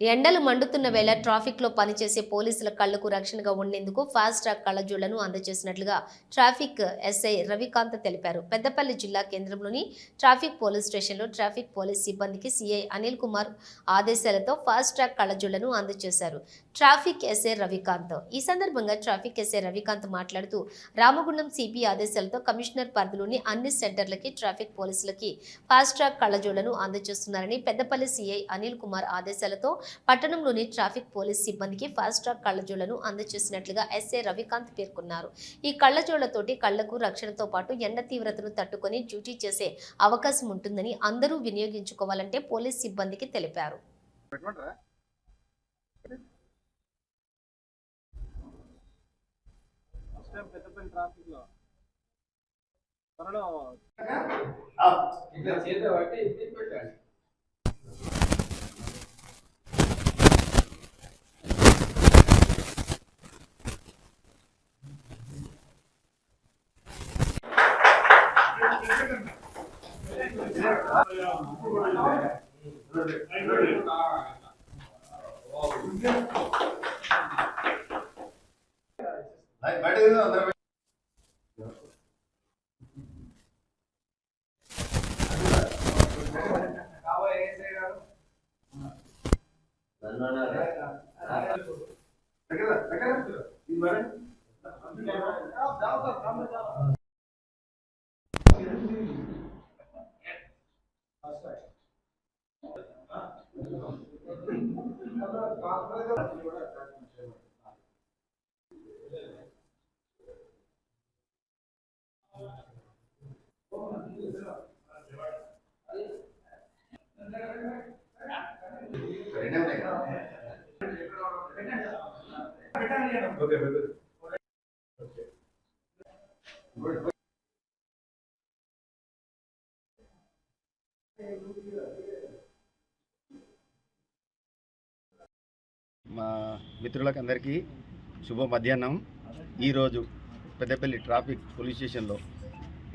ఎండలు మండుతున్న వేళ ట్రాఫిక్లో పనిచేసే పోలీసుల కళ్లకు రక్షణగా ఉండేందుకు ఫాస్ట్ ట్రాక్ కళ్లజోళ్లను అందజేసినట్లుగా ట్రాఫిక్ ఎస్ఐ రవికాంత్ తెలిపారు. పెద్దపల్లి జిల్లా కేంద్రంలోని ట్రాఫిక్ పోలీస్ స్టేషన్లో ట్రాఫిక్ పోలీస్ సిబ్బందికి సిఐ అనిల్ కుమార్ ఆదేశాలతో ఫాస్ట్ ట్రాక్ కళ్లజోళ్లను అందజేశారు. ట్రాఫిక్ ఎస్ఐ రవికాంత్ ఈ సందర్భంగా ట్రాఫిక్ ఎస్ఐ రవికాంత్ మాట్లాడుతూ రామగుండం సిపి ఆదేశాలతో కమిషనర్ పరిధిలోని అన్ని సెంటర్లకి ట్రాఫిక్ పోలీసులకి ఫాస్ట్ ట్రాక్ కళ్లజోళ్లను అందజేస్తున్నారని, పెద్దపల్లి సిఐ అనిల్ కుమార్ ఆదేశాలతో పట్టణంలోని ట్రాఫిక్ పోలీస్ సిబ్బందికి ఫాస్ట్ ట్రాక్ కళ్లజోళ్లను అందజేసినట్లుగా ఎస్ఐ రవికాంత్ పేర్కొన్నారు. ఈ కళ్లజోళ్లతోటి కళ్లకు రక్షణతో పాటు ఎండ తీవ్రతను తట్టుకొని డ్యూటీ చేసే అవకాశం ఉంటుందని అందరూ వినియోగించుకోవాలంటే పోలీస్ సిబ్బందికి తెలిపారు. మా మిత్రులకు అందరికీ శుభ మధ్యాహ్నం. ఈరోజు పెద్దపల్లి ట్రాఫిక్ పోలీస్ స్టేషన్లో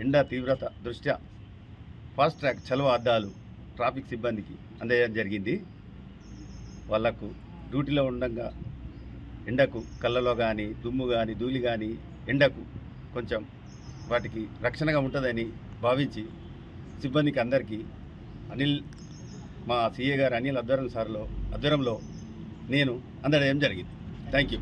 ఎండ తీవ్రత దృష్ట్యా ఫాస్ట్ ట్రాక్ చలువ అద్దాలు ట్రాఫిక్ సిబ్బందికి అందజేయడం జరిగింది. వాళ్లకు డ్యూటీలో ఉండగా ఎండకు కళ్ళలో కానీ దుమ్ము కానీ ధూళి కానీ ఎండకు కొంచెం వాటికి రక్షణగా ఉంటుందని భావించి సిబ్బందికి అందరికీ మా సిఏ గారు అనిల్ ఆధ్వర్యంలో నేను అందజేయడం జరిగింది. Thank you.